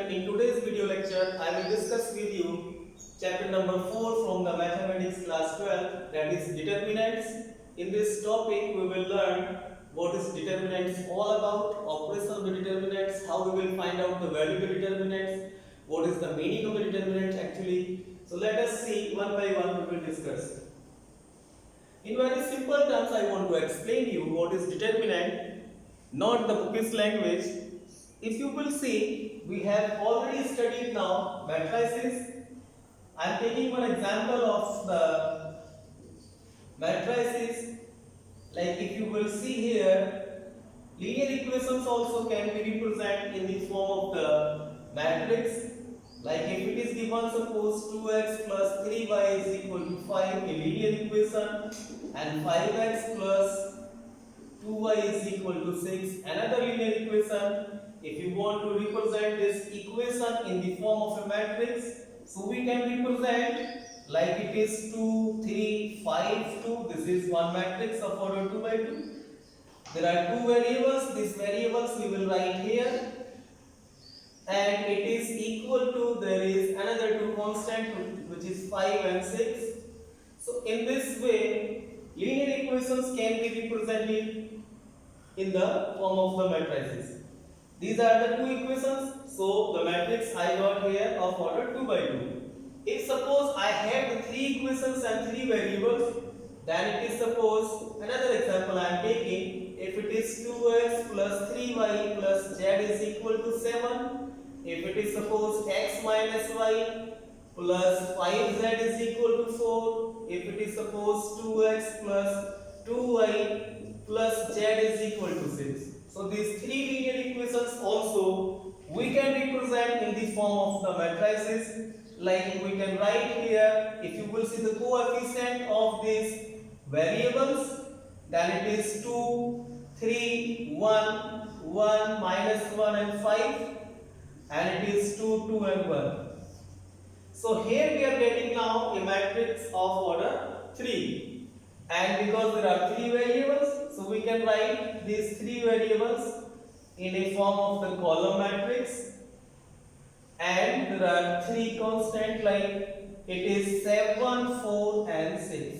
student, in today's video lecture I will discuss with you chapter number 4 from the mathematics class 12, that is determinants. In this topic we will learn what is determinants all about, operation of the determinants, how we will find out the value of the determinants, what is the meaning of the determinant actually. So let us see one by one we will discuss. In very simple terms I want to explain you what is determinant, not the bookish language. If you will see, we have already studied now matrices. I am taking one example of the matrices. Like if you will see here, linear equations also can be represented in the form of the matrix. Like if it is given, suppose 2x plus 3y is equal to 5, a linear equation, and 5x plus 2y is equal to 6, another linear equation. If you want to represent this equation in the form of a matrix, so we can represent like it is 2, 3, 5, 2. This is one matrix of order 2 by 2. There are two variables. These variables we will write here. And it is equal to, there is another two constant which is 5 and 6. So in this way, linear equations can be represented in the form of the matrices. These are the two equations. So the matrix I got here of order 2 by 2. If suppose I have the three equations and three variables, then it is suppose, another example I am taking, if it is 2x plus 3y plus z is equal to 7, if it is suppose x minus y plus 5z is equal to 4, if it is suppose 2x plus 2y plus z is equal to 6. So these three linear equations also we can represent in the form of the matrices. Like we can write here, if you will see the coefficient of these variables, then it is 2, 3, 1, 1, minus 1 and 5, and it is 2, 2 and 1. So here we are getting now a matrix of order 3. And because there are three variables, so we can write these three variables in a form of the column matrix. And there are three constants, like it is 7, 4 and 6.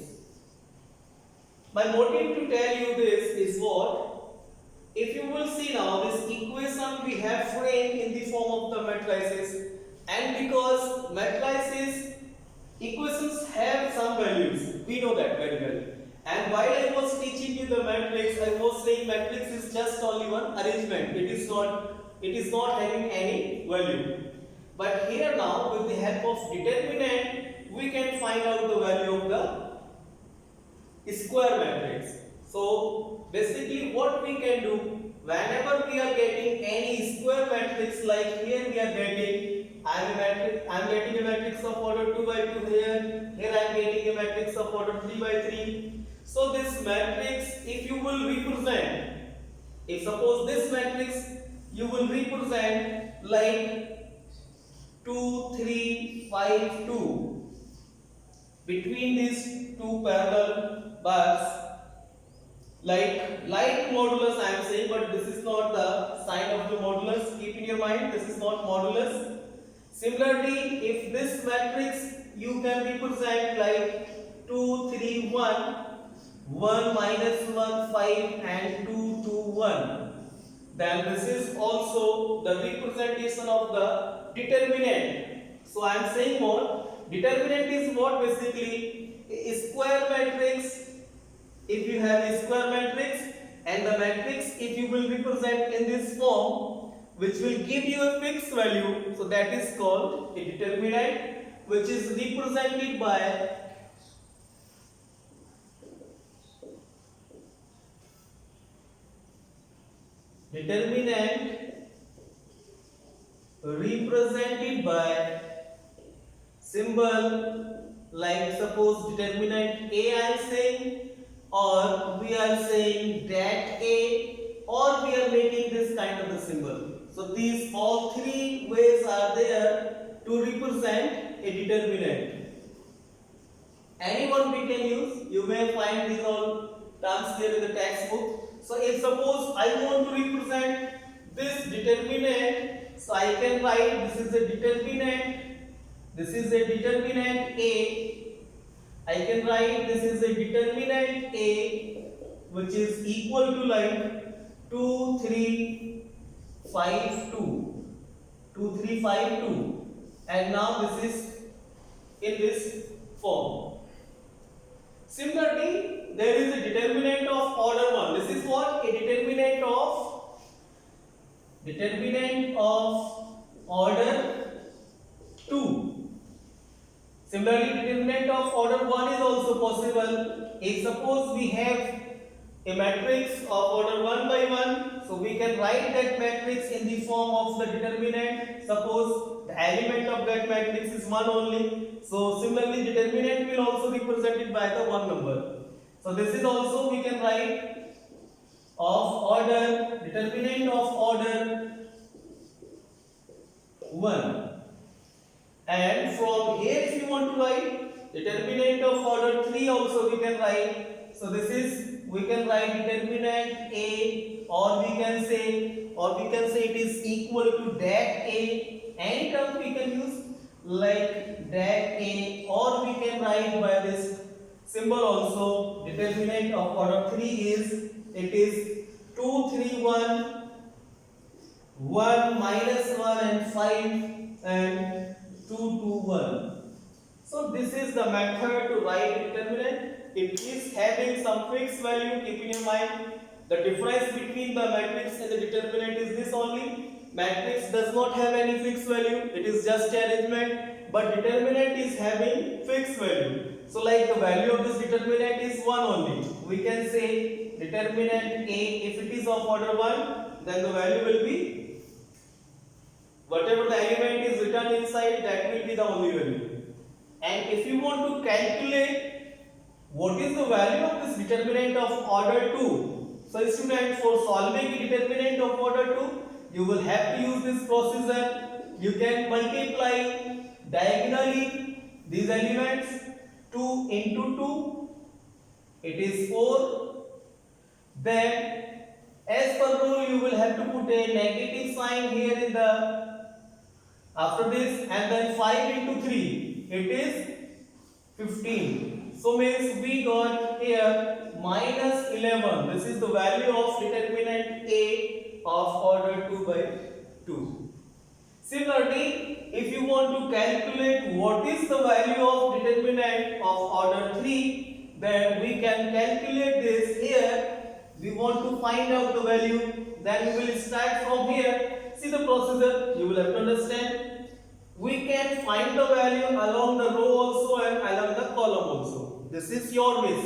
My motive to tell you this is what? If you will see now, this equation we have framed in the form of the matrices, and because matrices equations have some values, we know that very well. And while I was teaching you the matrix, I was saying matrix is just only one arrangement. It is not having any value. But here now, with the help of determinant, we can find out the value of the square matrix. So basically what we can do, whenever we are getting any square matrix, like here we are getting, I am getting a matrix of order 2 by 2 here I am getting a matrix of order 3 by 3. So this matrix, if you will represent, if suppose this matrix you will represent like 2, 3, 5, 2, between these two parallel bars, like modulus I am saying, but this is not the sign of the modulus. Keep in your mind, this is not modulus. Similarly, if this matrix you can represent like 2, 3, 1, 1 minus 1, 5 and 2, 2, 1, then this is also the representation of the determinant. So I am saying what? Determinant is what? Basically a square matrix. If you have a square matrix, and the matrix if you will represent in this form, which will give you a fixed value, so that is called a determinant, which is represented by symbol, like suppose determinant A I am saying, or we are saying that A, or we are making this kind of a symbol. So these all three ways are there to represent a determinant. Anyone we can use, you may find these all terms there in the textbook. So if suppose I want to represent this determinant, So I can write this is a determinant. This is a determinant A. I can write this is a determinant A, which is equal to like 2, 3, 5, 2. 2, 3, 5, 2. And now this is in this form. Similarly, there is a determinant of order 1. This is what? A determinant of order 2. Similarly, determinant of order 1 is also possible. If suppose we have a matrix of order 1 by 1, so we can write that matrix in the form of the determinant. Suppose the element of that matrix is 1 only. So similarly, determinant will also be represented by the 1 number. So this is also we can write of order, determinant of order 1. And from here if you want to write determinant of order 3 also we can write. So this is we can write determinant A, or we can say it is equal to dat A. Any term we can use like dat A, or we can write by this symbol also. Determinant of order 3 is it is 2, 3, 1, 1 minus 1 and 5 and 2, 2, 1. So this is the method to write determinant. It is having some fixed value. Keep in mind the difference between the matrix and the determinant is this only. Matrix does not have any fixed value. It is just arrangement. But determinant is having fixed value. So like the value of this determinant is 1 only. We can say determinant A, if it is of order 1, then the value will be whatever the element is written inside, that will be the only value. And if you want to calculate what is the value of this determinant of order 2, so students, for solving a determinant of order 2, you will have to use this procedure. You can multiply diagonally these elements. 2 into 2, it is 4. Then as per rule you will have to put a negative sign here in the after this, and then 5 into 3, it is 15. So means we got here minus 11. This is the value of determinant A of order 2 by 2. Similarly, if you want to calculate what is the value of determinant of order 3, then we can calculate this here. We want to find out the value, then we will start from here. See the procedure, you will have to understand. We can find the value along the row also and along the column also. This is your wish.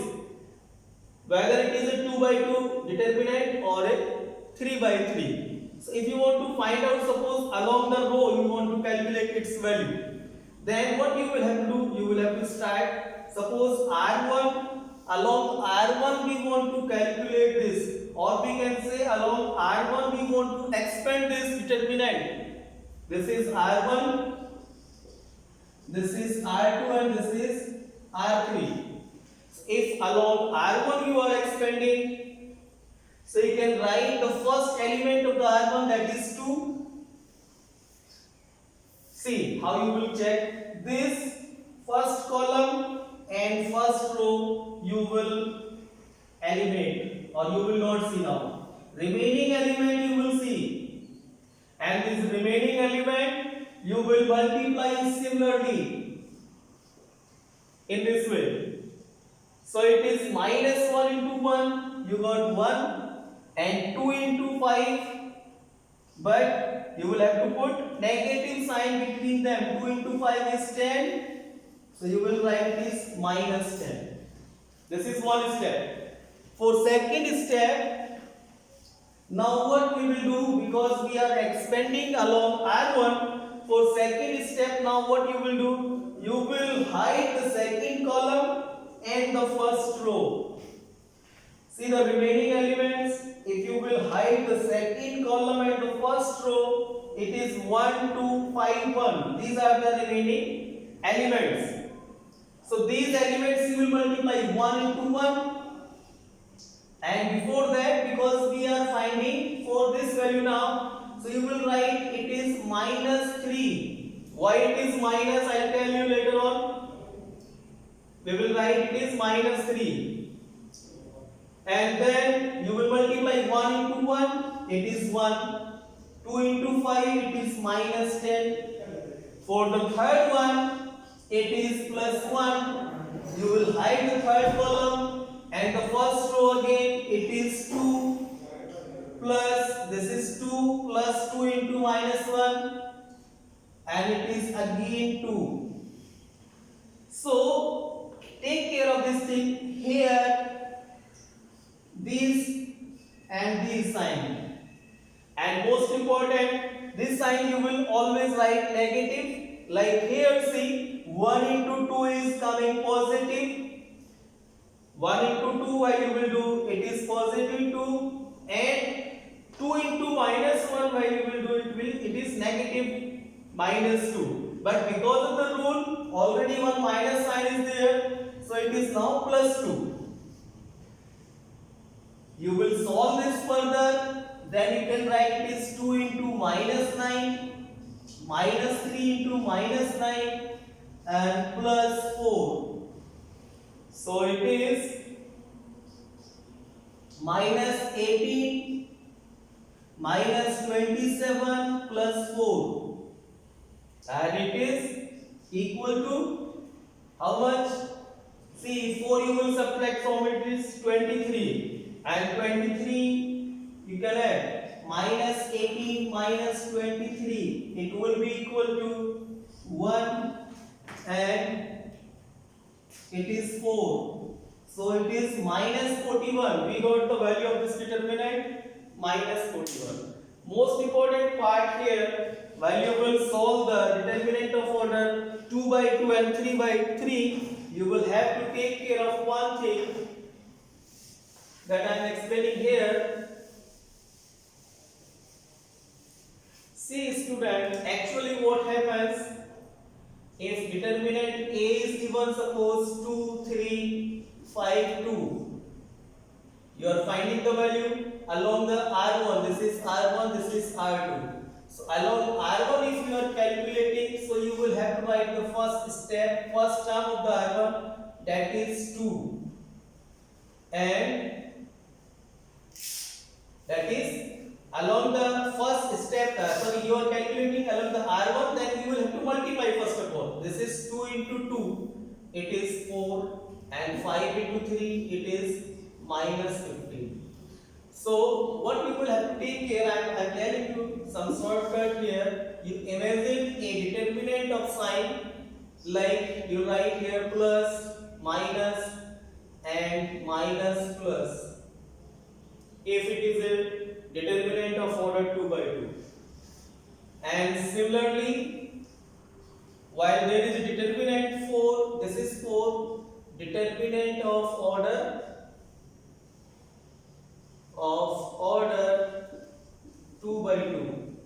Whether it is a 2 by 2 determinant or a 3 by 3. So if you want to find out, suppose along the row you want to calculate its value, then what you will have to do? You will have to start. Suppose R1, along R1 we want to calculate this, or we can say along R1 we want to expand this determinant. This is R1, this is R2 and this is R3. So if along R1 you are expanding, so you can write the first element of the R1, that is 2. See how you will check this first column and first row you will eliminate, or you will not see now. Remaining element you will see. And this remaining element you will multiply similarly in this way. So it is minus 1 into 1, you got 1, and 2 into 5, but you will have to put negative sign between them. 2 into 5 is 10, so you will write this minus 10. This is one step. For second step, now what we will do, because we are expanding along R1, for second step now what you will do, you will hide the second column and the first row. See the remaining elements, if you will hide the second column and the first row, it is 1, 2, 5, 1. These are the remaining elements. So these elements you will multiply 1 into 1. And before that, because we are finding for this value now, so you will write it is minus 3. Why it is minus, I'll tell you later on. We will write it is minus 3. And then you will multiply 1 into 1, it is 1. 2 into 5, it is minus 10. For the third one, it is plus 1. You will hide the third column, and the first row again, it is 2 plus, this is 2 plus 2 into minus 1, and it is again 2. So take care of this thing here, this and this sign. And most important, this sign you will always write negative. Like here, see, 1 into 2 is coming positive. 1 into 2, while you will do, it is positive 2. And 2 into minus 1, while you will do, it is negative minus 2. But because of the rule, already one minus sign is there, so it is now plus 2. You will solve this further, then you can write it is 2 into minus 9, minus 3 into minus 9, and plus 4. So it is minus 18 minus 27 plus 4, and it is equal to how much? See, 4 you will subtract from it is 23, and 23 you can add minus 18 minus 23, it will be equal to 1, and it is 4. So it is minus 41. We got the value of this determinant, minus 41. Most important part here, while you will solve the determinant of order 2 by 2 and 3 by 3, you will have to take care of one thing that I am explaining here. See student, actually what happens, if determinant A is given suppose 2, 3, 5, 2, you are finding the value along the R1, this is R1, this is R2. So along R1 if you are calculating, so you will have to write the first step, first term of the R1, that is 2. And that is along the first step, you are calculating along the R1, then you will have to multiply first of all. This is 2 into 2, it is 4, and 5 into 3, it is minus 15. So what you will have to take care, I am telling you some shortcut here. You imagine a determinant of sign, like you write here plus, minus, and minus plus. If it is a determinant of order 2 by 2. And similarly, while there is a determinant 4, this is 4, determinant of order 2 by 2.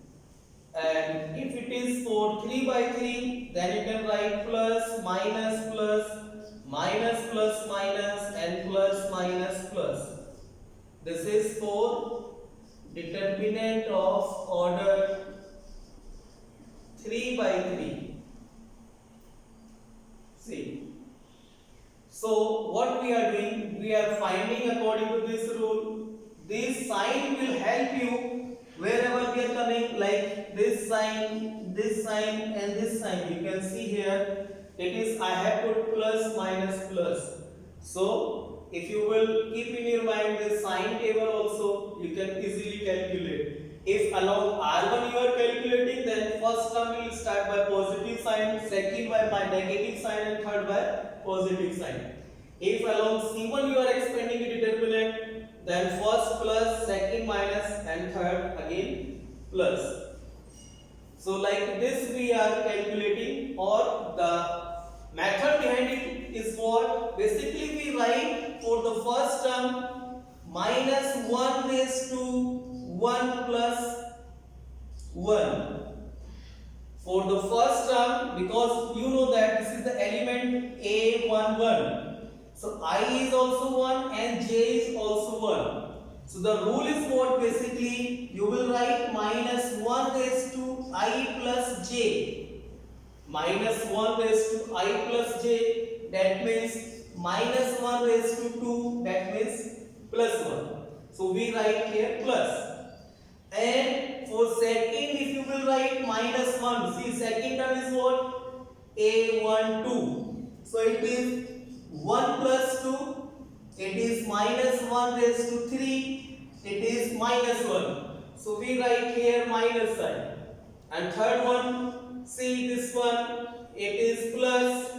And if it is for 3 by 3, then you can write plus, minus, minus, and plus, minus, plus. This is for determinant of order 3 by 3. See. So what we are doing, we are finding according to this rule. This sign will help you wherever we are coming, like this sign, and this sign. You can see here, it is I have put plus, minus, plus. So if you will keep in your mind this sign table also, you can easily calculate. If along R1 you are calculating, then first term will start by positive sign, second by negative sign, and third by positive sign. If along C1 you are expanding the determinant, then first plus, second minus, and third again plus. So like this we are calculating, or the method behind it is what? Basically we write for the first term minus 1 raised to 1 plus 1. For the first term, because you know that this is the element A11. So I is also 1 and J is also 1. So the rule is what? Basically you will write minus 1 raised to I minus 1 raised to I plus j, that means minus 1 raised to 2, that means plus 1. So we write here plus. And for second, if you will write minus 1, see second term is what? A12. So it is 1 plus 2, it is minus 1 raised to 3, it is minus 1. So we write here minus sign. And third one, see this one, it is plus.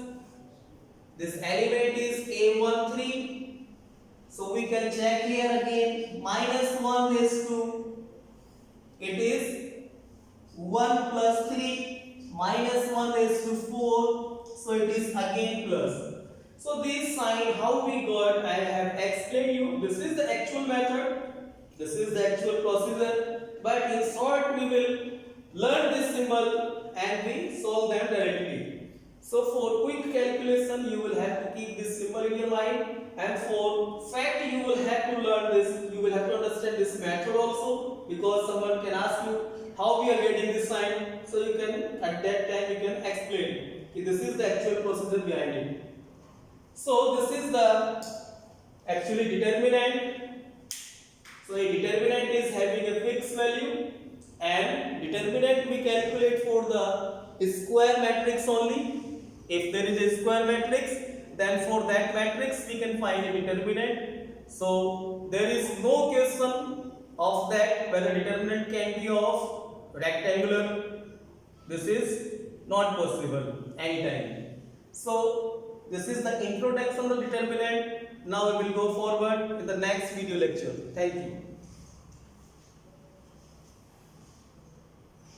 This element is A13. So we can check here again, minus 1 raised to, it is 1 plus 3, minus 1 raised to 4. So it is again plus. So this sign, how we got, I have explained you. This is the actual method. This is the actual procedure. But in short, we will learn this symbol and we solve them directly. So for quick calculation, you will have to keep this symbol in your mind. And for fact, you will have to learn this. You will have to understand this method also, because someone can ask you how we are getting this sign. So you can, at that time, you can explain. This is the actual procedure behind it. So this is the actually determinant. So a determinant is having a fixed value, and determinant we calculate for the square matrix only. If there is a square matrix, then for that matrix we can find a determinant. So there is no question of that whether determinant can be of rectangular. This is not possible anytime. So this is the introduction of determinant. Now we will go forward in the next video lecture. Thank you.